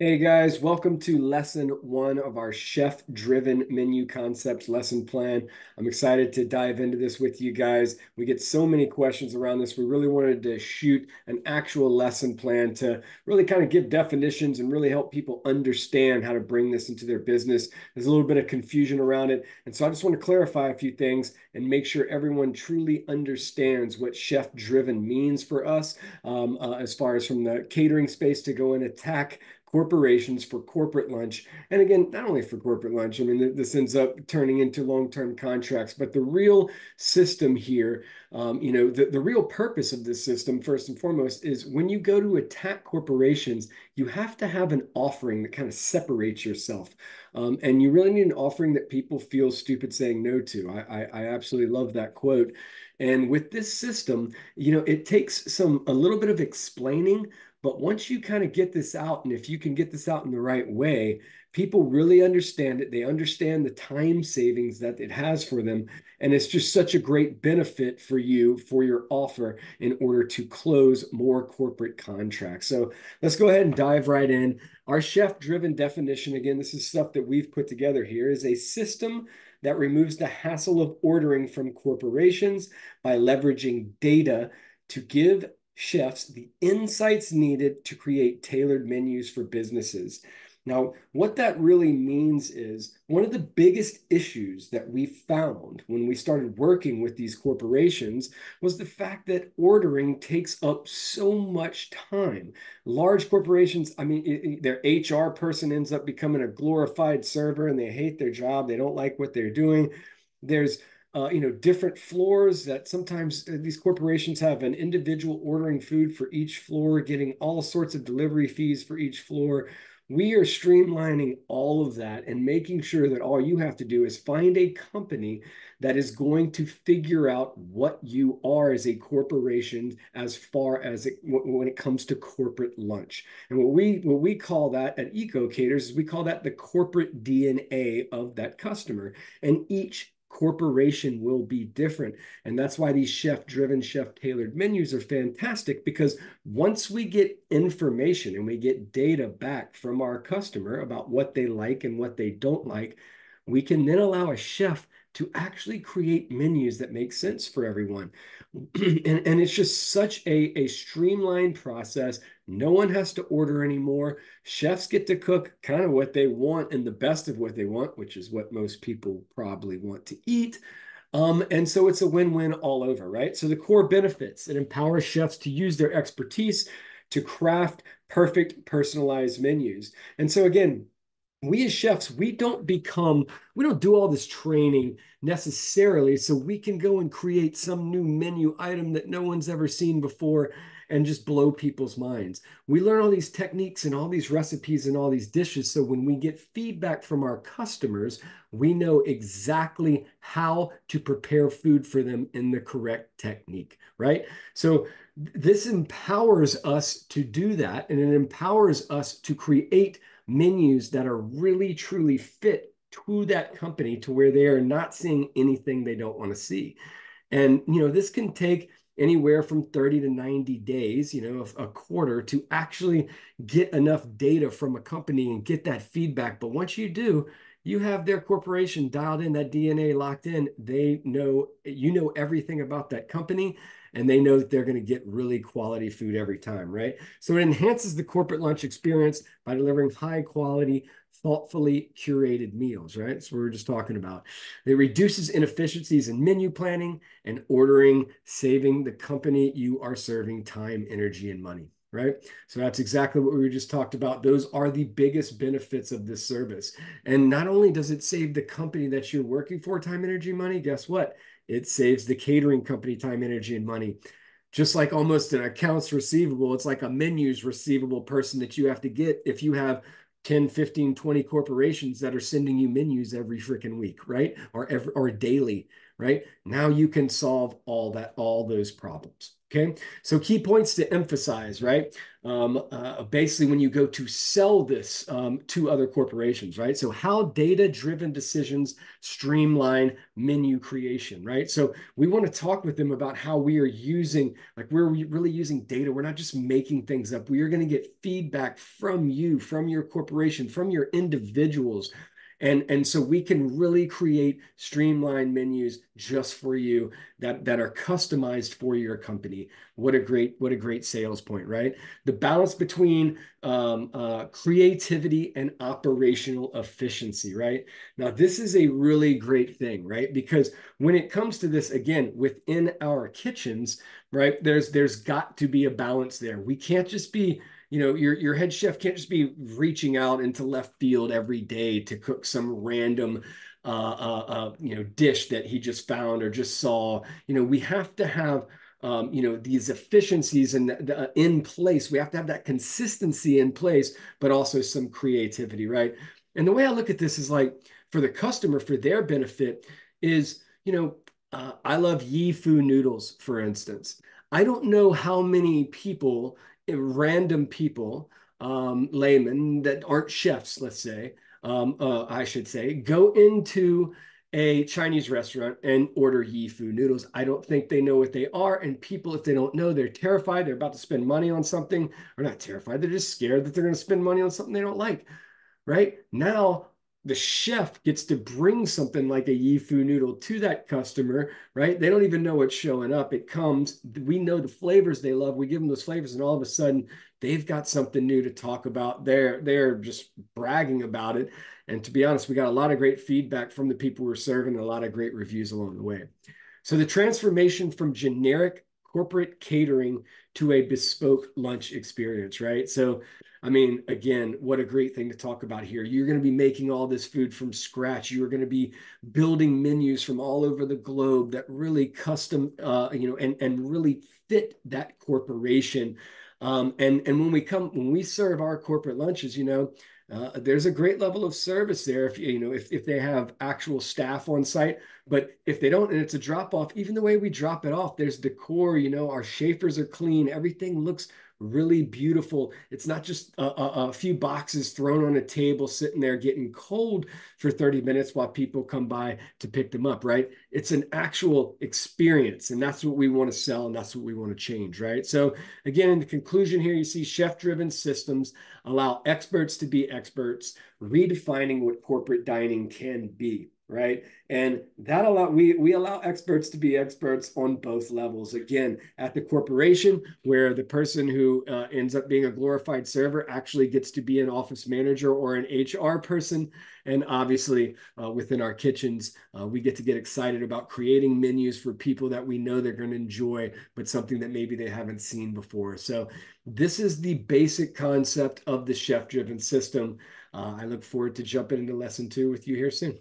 Hey guys, welcome to lesson one of our chef-driven menu concepts lesson plan. I'm excited to dive into this with you guys. We get so many questions around this. We really wanted to shoot an actual lesson plan to really kind of give definitions and really help people understand how to bring this into their business. There's a little bit of confusion around it. And so I just want to clarify a few things and make sure everyone truly understands what chef-driven means for us, as far as from the catering space to go and attack corporations for corporate lunch. And again, not only for corporate lunch, I mean, this ends up turning into long-term contracts, but the real system here, the real purpose of this system, first and foremost, is when you go to attack corporations, you have to have an offering that kind of separates yourself. And you really need an offering that people feel stupid saying no to. I absolutely love that quote. And with this system, it takes a little bit of explaining, but once you kind of get this out, and if you can get this out in the right way, people really understand it. They understand the time savings that it has for them. And it's just such a great benefit for you for your offer in order to close more corporate contracts. So let's go ahead and dive right in. Our chef-driven definition, again, this is stuff that we've put together here, is a system that removes the hassle of ordering from corporations by leveraging data to give chefs the insights needed to create tailored menus for businesses. Now, what that really means is one of the biggest issues that we found when we started working with these corporations was the fact that ordering takes up so much time. Large corporations, I mean, their HR person ends up becoming a glorified server and they hate their job. They don't like what they're doing. There's different floors that sometimes these corporations have an individual ordering food for each floor, getting all sorts of delivery fees for each floor. We are streamlining all of that and making sure that all you have to do is find a company that is going to figure out what you are as a corporation as far as when it comes to corporate lunch. And what we call that at Eco Caters is we call that the corporate DNA of that customer. And each corporation will be different. And that's why these chef-driven, chef-tailored menus are fantastic, because once we get information and we get data back from our customer about what they like and what they don't like, we can then allow a chef to actually create menus that make sense for everyone. And it's just such a streamlined process. No one has to order anymore. Chefs get to cook kind of what they want and the best of what they want, which is what most people probably want to eat. And so it's a win-win all over, right? So the core benefits, it empowers chefs to use their expertise to craft perfect personalized menus. And so again, we as chefs, we don't do all this training necessarily so we can go and create some new menu item that no one's ever seen before and just blow people's minds. We learn all these techniques and all these recipes and all these dishes. So when we get feedback from our customers, we know exactly how to prepare food for them in the correct technique, right? So this empowers us to do that, and it empowers us to create menus that are really truly fit to that company to where they are not seeing anything they don't want to see. And, this can take anywhere from 30 to 90 days, a quarter to actually get enough data from a company and get that feedback. But once you do, you have their corporation dialed in, that DNA locked in. They know, everything about that company, and they know that they're going to get really quality food every time, right? So it enhances the corporate lunch experience by delivering high quality, thoughtfully curated meals, right? That's what we were just talking about. It reduces inefficiencies in menu planning and ordering, saving the company you are serving time, energy, and money, right? So that's exactly what we just talked about. Those are the biggest benefits of this service. And not only does it save the company that you're working for time, energy, money, guess what? It saves the catering company time, energy, and money. Just like almost an accounts receivable, it's like a menus receivable person that you have to get if you have 10, 15, 20 corporations that are sending you menus every freaking week, right? Or daily, right? Now you can solve all those problems. Okay, so key points to emphasize, right? Basically, when you go to sell this to other corporations, right? So, how data-driven decisions streamline menu creation, right? So, we want to talk with them about how we are using, like, we're really using data. We're not just making things up. We are going to get feedback from you, from your corporation, from your individuals. And so we can really create streamlined menus just for you that are customized for your company. What a great sales point, right? The balance between creativity and operational efficiency, right? Now, this is a really great thing, right? Because when it comes to this, again, within our kitchens, right, there's got to be a balance there. We can't just be, your head chef can't just be reaching out into left field every day to cook some random dish that he just found or just saw. We have to have these efficiencies in place. We have to have that consistency in place, but also some creativity, right? And the way I look at this is like for the customer, for their benefit, is I love Yi Fu noodles, for instance. I don't know how many people, random people, laymen that aren't chefs, let's say, I should say, go into a Chinese restaurant and order Yi Fu noodles. I don't think they know what they are. And people, if they don't know, they're terrified. They're about to spend money on something, or not terrified. They're just scared that they're going to spend money on something they don't like, right? Now, the chef gets to bring something like a Yi Fu noodle to that customer, right? They don't even know what's showing up. It comes, we know the flavors they love. We give them those flavors, and all of a sudden, they've got something new to talk about. They're just bragging about it. And to be honest, we got a lot of great feedback from the people we're serving, and a lot of great reviews along the way. So the transformation from generic corporate catering to a bespoke lunch experience, right? So I mean, again, what a great thing to talk about here. You're going to be making all this food from scratch. You are going to be building menus from all over the globe that really custom, and really fit that corporation. And when we serve our corporate lunches, there's a great level of service there if they have actual staff on site. But if they don't, and it's a drop off, even the way we drop it off, there's decor. Our chafers are clean. Everything looks really beautiful. It's not just a few boxes thrown on a table sitting there getting cold for 30 minutes while people come by to pick them up, right? It's an actual experience, and that's what we want to sell, and that's what we want to change, right? So again, in the conclusion here, you see chef-driven systems allow experts to be experts, redefining what corporate dining can be, right? And we allow experts to be experts on both levels. Again, at the corporation, where the person who ends up being a glorified server actually gets to be an office manager or an HR person. And obviously, within our kitchens, we get to get excited about creating menus for people that we know they're going to enjoy, but something that maybe they haven't seen before. So this is the basic concept of the chef-driven system. I look forward to jumping into lesson 2 with you here soon.